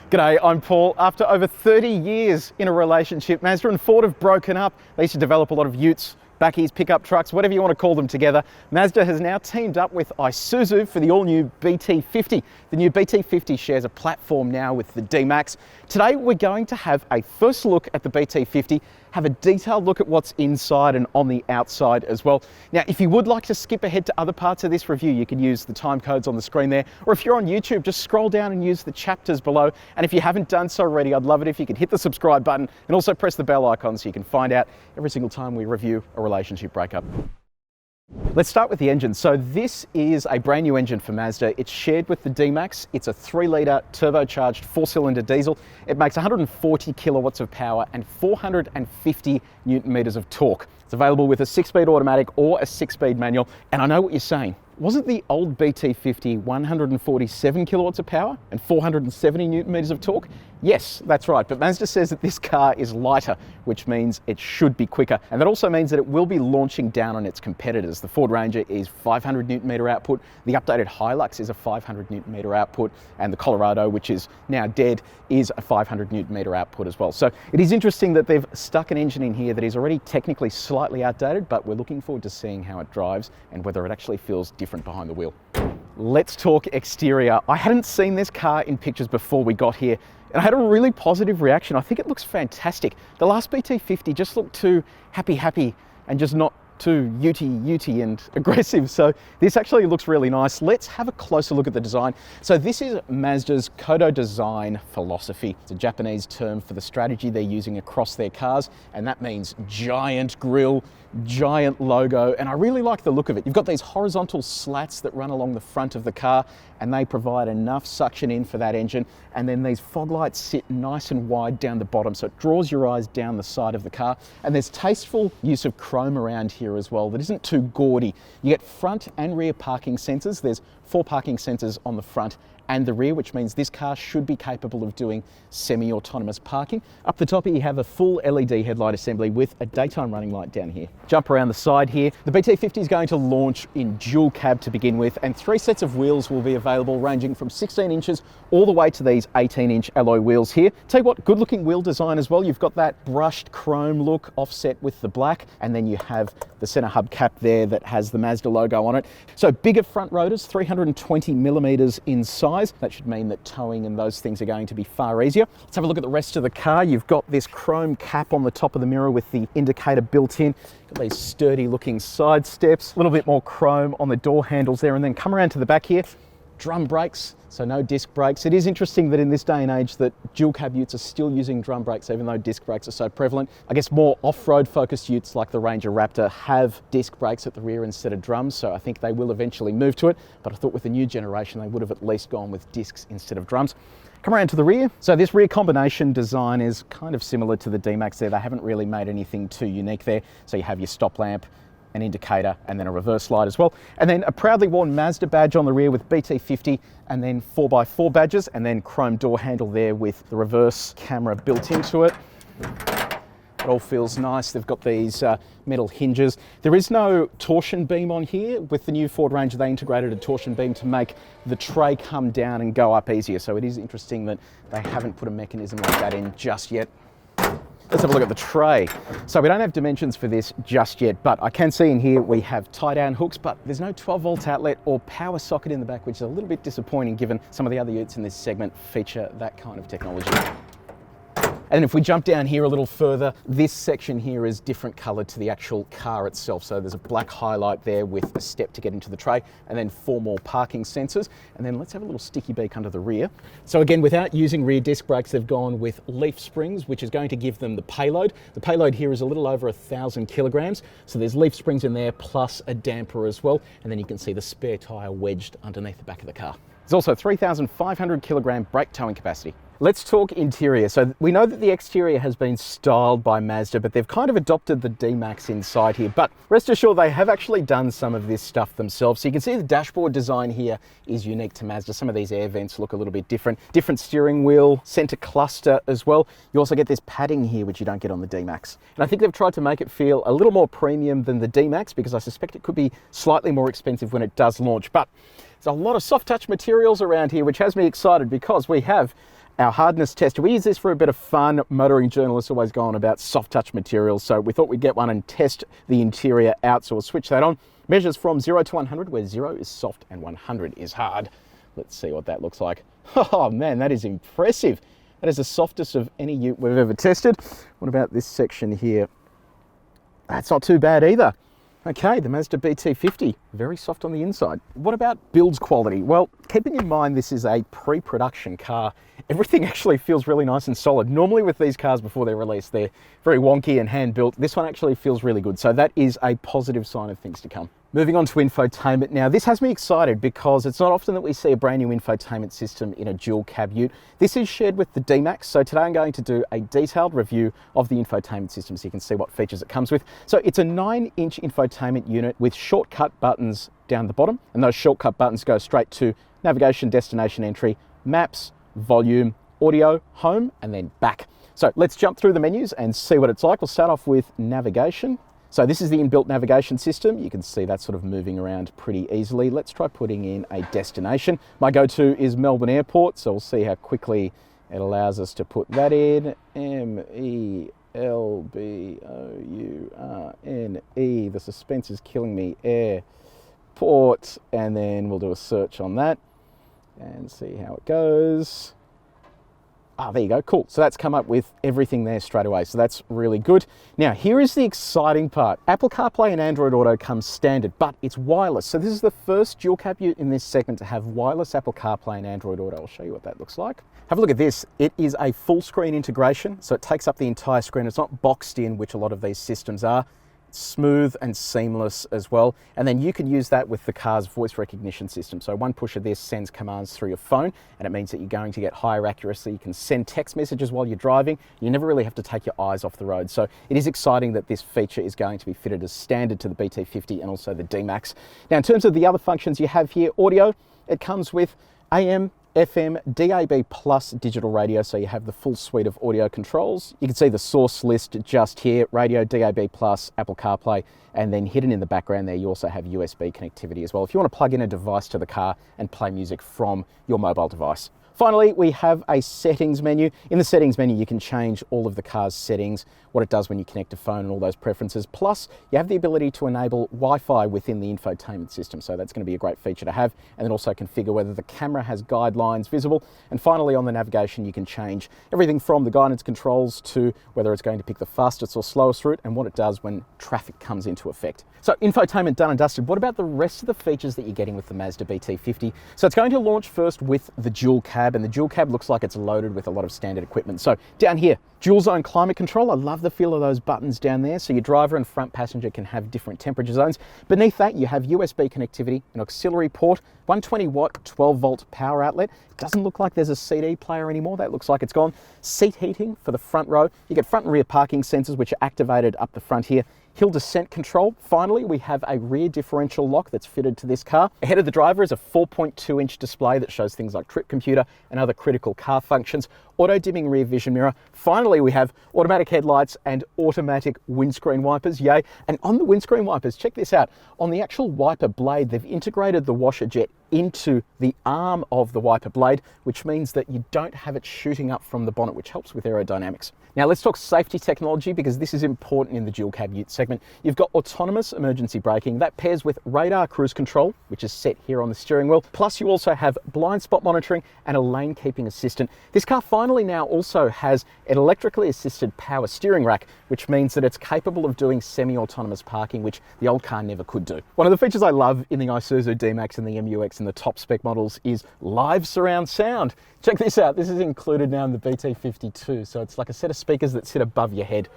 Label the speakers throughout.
Speaker 1: G'day, I'm Paul. After over 30 years in a relationship, Mazda and Ford have broken up. They used to develop a lot of utes, backies, pickup trucks, whatever you want to call them together. Mazda has now teamed up with Isuzu for the all-new BT-50. The new BT-50 shares a platform now with the D-Max. Today we're going to have a first look at the BT-50, have a detailed look at what's inside and on the outside as well. Now, if you would like to skip ahead to other parts of this review, you can use the time codes on the screen there, or if you're on YouTube, just scroll down and use the chapters below. And if you haven't done so already, I'd love it if you could hit the subscribe button and also press the bell icon so you can find out every single time we review a relationship breakup. Let's start with the engine. So this is a brand new engine for Mazda. It's shared with the D-Max. It's a 3-litre turbocharged 4-cylinder diesel. It makes 140 kilowatts of power and 450 newton meters of torque. It's available with a 6-speed automatic or a 6-speed manual. And I know what you're saying. Wasn't the old BT-50 147 kilowatts of power and 470 newton meters of torque? Yes, that's right, but Mazda says that this car is lighter, which means it should be quicker. And that also means that it will be launching down on its competitors. The Ford Ranger is 500 newton meter output, the updated Hilux is a 500 newton meter output, and the Colorado, which is now dead, is a 500 newton meter output as well. So it is interesting that they've stuck an engine in here that is already technically slightly outdated, but we're looking forward to seeing how it drives and whether it actually feels different behind the wheel. Let's talk exterior. I hadn't seen this car in pictures before we got here, and I had a really positive reaction. I think it looks fantastic. The last BT-50 just looked too happy and just not too ute and aggressive. So this actually looks really nice. Let's have a closer look at the design. So this is Mazda's Kodo design philosophy. It's a Japanese term for the strategy they're using across their cars, and that means giant grille, giant logo, and I really like the look of it. You've got these horizontal slats that run along the front of the car, and they provide enough suction in for that engine, and then these fog lights sit nice and wide down the bottom, so it draws your eyes down the side of the car. And there's tasteful use of chrome around here as well that isn't too gaudy. You get front and rear parking sensors. There's 4 parking sensors on the front and the rear, which means this car should be capable of doing semi-autonomous parking. Up the top here, you have a full LED headlight assembly with a daytime running light down here. Jump around the side here. The BT-50 is going to launch in dual cab to begin with, and 3 sets of wheels will be available, ranging from 16 inches all the way to these 18-inch alloy wheels here. Tell you what, good looking wheel design as well. You've got that brushed chrome look offset with the black, and then you have the center hubcap there that has the Mazda logo on it. So bigger front rotors, 320 millimeters in size. That should mean that towing and those things are going to be far easier. Let's have a look at the rest of the car. You've got this chrome cap on the top of the mirror with the indicator built in. Got these sturdy looking side steps, a little bit more chrome on the door handles there, and then come around to the back here. Drum brakes, so no disc brakes. It is interesting that in this day and age that dual cab utes are still using drum brakes, even though disc brakes are so prevalent. I guess more off-road focused utes like the Ranger Raptor have disc brakes at the rear instead of drums, so I think they will eventually move to it. But I thought with the new generation, they would have at least gone with discs instead of drums. Come around to the rear. So this rear combination design is kind of similar to the D-Max there. They haven't really made anything too unique there. So you have your stop lamp, an indicator, and then a reverse light as well. And then a proudly worn Mazda badge on the rear with BT-50, and then 4x4 badges, and then chrome door handle there with the reverse camera built into it. It all feels nice. They've got these metal hinges. There is no torsion beam on here. With the new Ford Ranger, they integrated a torsion beam to make the tray come down and go up easier. So it is interesting that they haven't put a mechanism like that in just yet. Let's have a look at the tray. So we don't have dimensions for this just yet, but I can see in here we have tie-down hooks, but there's no 12-volt outlet or power socket in the back, which is a little bit disappointing given some of the other utes in this segment feature that kind of technology. And if we jump down here a little further, this section here is different colour to the actual car itself. So there's a black highlight there with a step to get into the tray, and then 4 more parking sensors. And then let's have a little sticky beak under the rear. So again, without using rear disc brakes, they've gone with leaf springs, which is going to give them the payload. The payload here is a little over 1,000 kilograms. So there's leaf springs in there, plus a damper as well. And then you can see the spare tyre wedged underneath the back of the car. There's also 3,500 kilogram brake towing capacity. Let's talk interior. So we know that the exterior has been styled by Mazda, but they've kind of adopted the D-Max inside here. But rest assured, they have actually done some of this stuff themselves. So you can see the dashboard design here is unique to Mazda. Some of these air vents look a little bit different. Different steering wheel, center cluster as well. You also get this padding here, which you don't get on the D-Max. And I think they've tried to make it feel a little more premium than the D-Max, because I suspect it could be slightly more expensive when it does launch. But There's a lot of soft touch materials around here, which has me excited because we have our hardness tester. We use this for a bit of fun. Motoring journalists always go on about soft touch materials, so we thought we'd get one and test the interior out. So we'll switch that on. Measures from 0 to 100, where 0 is soft and 100 is hard. Let's see what that looks like. Oh man, that is impressive. That is the softest of any ute we've ever tested. What about this section here? That's not too bad either. Okay, the Mazda BT-50, very soft on the inside. What about build quality? Well, keeping in mind this is a pre-production car, everything actually feels really nice and solid. Normally with these cars before they're released, they're very wonky and hand-built. This one actually feels really good, so that is a positive sign of things to come. Moving on to infotainment now. This has me excited because it's not often that we see a brand new infotainment system in a dual cab ute. This is shared with the D-Max, so today I'm going to do a detailed review of the infotainment system so you can see what features it comes with. So it's a 9-inch infotainment unit with shortcut buttons down the bottom, and those shortcut buttons go straight to navigation, destination entry, maps, volume, audio, home, and then back. So let's jump through the menus and see what it's like. We'll start off with navigation. So this is the inbuilt navigation system. You can see that sort of moving around pretty easily. Let's try putting in a destination. My go-to is Melbourne Airport, so we'll see how quickly it allows us to put that in. Melbourne. The suspense is killing me. Airport, and then we'll do a search on that and see how it goes. Ah, there you go, cool. So that's come up with everything there straight away. So that's really good. Now, here is the exciting part. Apple CarPlay and Android Auto comes standard, but it's wireless. So this is the first dual cab ute in this segment to have wireless Apple CarPlay and Android Auto. I'll show you what that looks like. Have a look at this. It is a full screen integration. So it takes up the entire screen. It's not boxed in, which a lot of these systems are. Smooth and seamless as well, and then you can use that with the car's voice recognition system. So one push of this sends commands through your phone, and it means that you're going to get higher accuracy. You can send text messages while you're driving. You never really have to take your eyes off the road. So it is exciting that this feature is going to be fitted as standard to the BT-50 and also the D-Max. Now, in terms of the other functions you have here, audio, it comes with AM, FM, DAB plus digital radio, so you have the full suite of audio controls. You can see the source list just here, radio, DAB plus, Apple CarPlay, and then hidden in the background there you also have USB connectivity as well if you want to plug in a device to the car and play music from your mobile device. Finally, we have a settings menu. In the settings menu, you can change all of the car's settings, what it does when you connect a phone and all those preferences. Plus, you have the ability to enable Wi-Fi within the infotainment system. So that's going to be a great feature to have. And then also configure whether the camera has guidelines visible. And finally, on the navigation, you can change everything from the guidance controls to whether it's going to pick the fastest or slowest route and what it does when traffic comes into effect. So infotainment done and dusted. What about the rest of the features that you're getting with the Mazda BT-50? So it's going to launch first with the dual cab, and the dual cab looks like it's loaded with a lot of standard equipment. So down here, dual zone climate control. I love the feel of those buttons down there. So your driver and front passenger can have different temperature zones. Beneath that, you have USB connectivity, an auxiliary port, 120 watt, 12 volt power outlet. Doesn't look like there's a CD player anymore. That looks like it's gone. Seat heating for the front row. You get front and rear parking sensors, which are activated up the front here. Hill descent control. Finally, we have a rear differential lock that's fitted to this car. Ahead of the driver is a 4.2-inch display that shows things like trip computer and other critical car functions. Auto dimming rear vision mirror. Finally, we have automatic headlights and automatic windscreen wipers. Yay. And on the windscreen wipers, check this out. On the actual wiper blade, they've integrated the washer jet into the arm of the wiper blade, which means that you don't have it shooting up from the bonnet, which helps with aerodynamics. Now let's talk safety technology, because this is important in the dual cab ute segment. You've got autonomous emergency braking that pairs with radar cruise control, which is set here on the steering wheel. Plus you also have blind spot monitoring and a lane keeping assistant. This car finally now also has an electrically assisted power steering rack, which means that it's capable of doing semi-autonomous parking, which the old car never could do. One of the features I love in the Isuzu D-Max and the MUX and the top spec models is live surround sound. Check this out. This is included now in the BT-50 too. So it's like a set of speakers that sit above your head.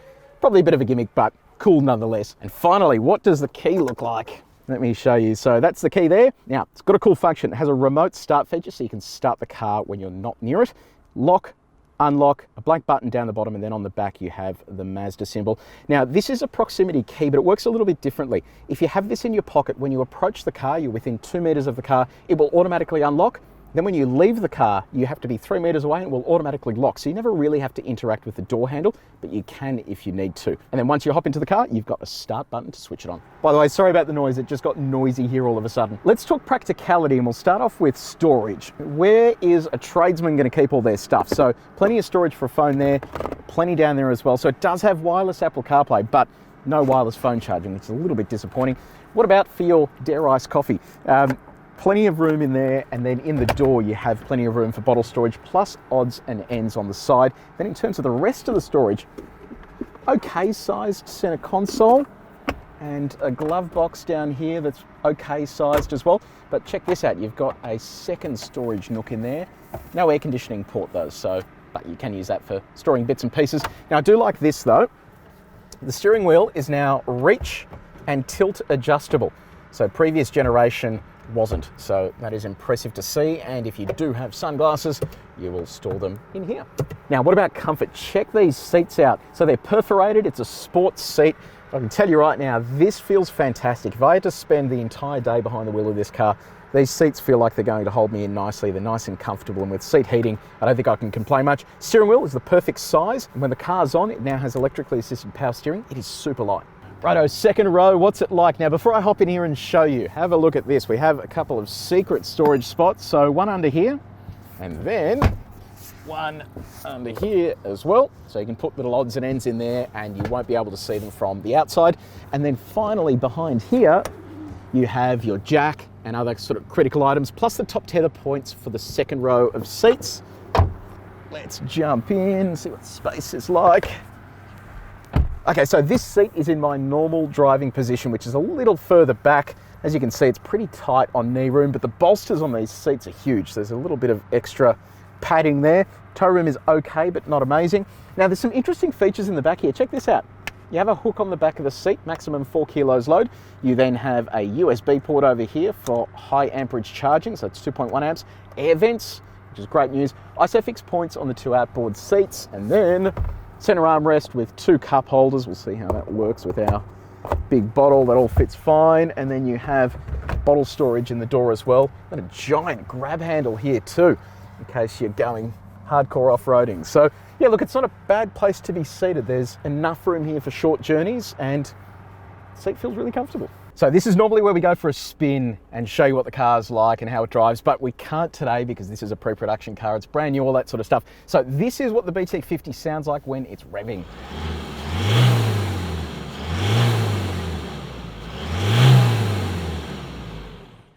Speaker 1: Probably a bit of a gimmick, but cool nonetheless. And finally, what does the key look like? Let me show you. So that's the key there. Now, it's got a cool function. It has a remote start feature, so you can start the car when you're not near it. Lock, unlock, a blank button down the bottom, and then on the back you have the Mazda symbol. Now, this is a proximity key, but it works a little bit differently. If you have this in your pocket, when you approach the car, you're within 2 meters of the car, it will automatically unlock. Then when you leave the car, you have to be 3 meters away and it will automatically lock. So you never really have to interact with the door handle, but you can if you need to. And then once you hop into the car, you've got a start button to switch it on. By the way, sorry about the noise. It just got noisy here all of a sudden. Let's talk practicality, and we'll start off with storage. Where is a tradesman going to keep all their stuff? So plenty of storage for a phone there, plenty down there as well. So it does have wireless Apple CarPlay, but no wireless phone charging, which is a little bit disappointing. What about for your dare iced coffee? Plenty of room in there, and then in the door you have plenty of room for bottle storage, plus odds and ends on the side. Then in terms of the rest of the storage, okay sized center console and a glove box down here that's okay sized as well. But check this out, you've got a second storage nook in there. No air conditioning port though, but you can use that for storing bits and pieces. Now I do like this though. The steering wheel is now reach and tilt adjustable. So previous generation wasn't. So that is impressive to see. And if you do have sunglasses, you will store them in here. Now, what about comfort? Check these seats out. So they're perforated. It's a sports seat. I can tell you right now, this feels fantastic. If I had to spend the entire day behind the wheel of this car, these seats feel like they're going to hold me in nicely. They're nice and comfortable, and with seat heating, I don't think I can complain much. Steering wheel is the perfect size, and when the car's on, it now has electrically assisted power steering. It is super light. Righto, second row, what's it like? Now, before I hop in here and show you, have a look at this. We have a couple of secret storage spots. So one under here, and then one under here as well. So you can put little odds and ends in there and you won't be able to see them from the outside. And then finally behind here, you have your jack and other sort of critical items, plus the top tether points for the second row of seats. Let's jump in, see what space is like. Okay, so this seat is in my normal driving position, which is a little further back. As you can see, it's pretty tight on knee room, but the bolsters on these seats are huge. So there's a little bit of extra padding there. Toe room is okay, but not amazing. Now there's some interesting features in the back here. Check this out. You have a hook on the back of the seat, maximum 4 kilos load. You then have a USB port over here for high amperage charging, so it's 2.1 amps. Air vents, which is great news. ISOFIX points on the 2 outboard seats, and then center armrest with 2 cup holders. We'll see how that works with our big bottle. That all fits fine. And then you have bottle storage in the door as well. And a giant grab handle here too, in case you're going hardcore off-roading. So yeah, look, it's not a bad place to be seated. There's enough room here for short journeys and the seat feels really comfortable. So this is normally where we go for a spin and show you what the car's like and how it drives, but we can't today because this is a pre-production car. It's brand new, all that sort of stuff. So this is what the BT-50 sounds like when it's revving.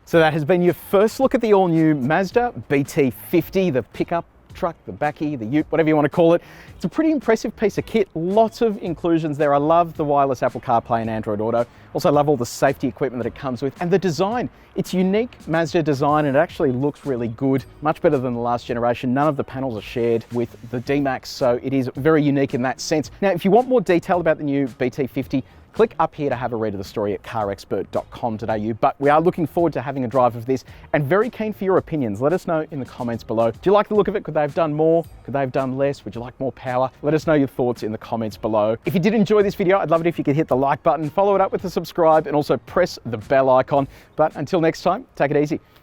Speaker 1: So that has been your first look at the all-new Mazda BT-50, the pickup truck, the bakkie, the ute, whatever you want to call it. It's a pretty impressive piece of kit. Lots of inclusions there. I love the wireless Apple CarPlay and Android Auto. Also love all the safety equipment that it comes with, and the design. It's unique Mazda design, and it actually looks really good. Much better than the last generation. None of the panels are shared with the D-Max, so it is very unique in that sense. Now, if you want more detail about the new BT-50, click up here to have a read of the story at carexpert.com.au. But we are looking forward to having a drive of this and very keen for your opinions. Let us know in the comments below. Do you like the look of it? Could they have done more? Could they have done less? Would you like more power? Let us know your thoughts in the comments below. If you did enjoy this video, I'd love it if you could hit the like button, follow it up with a subscribe, and also press the bell icon. But until next time, take it easy.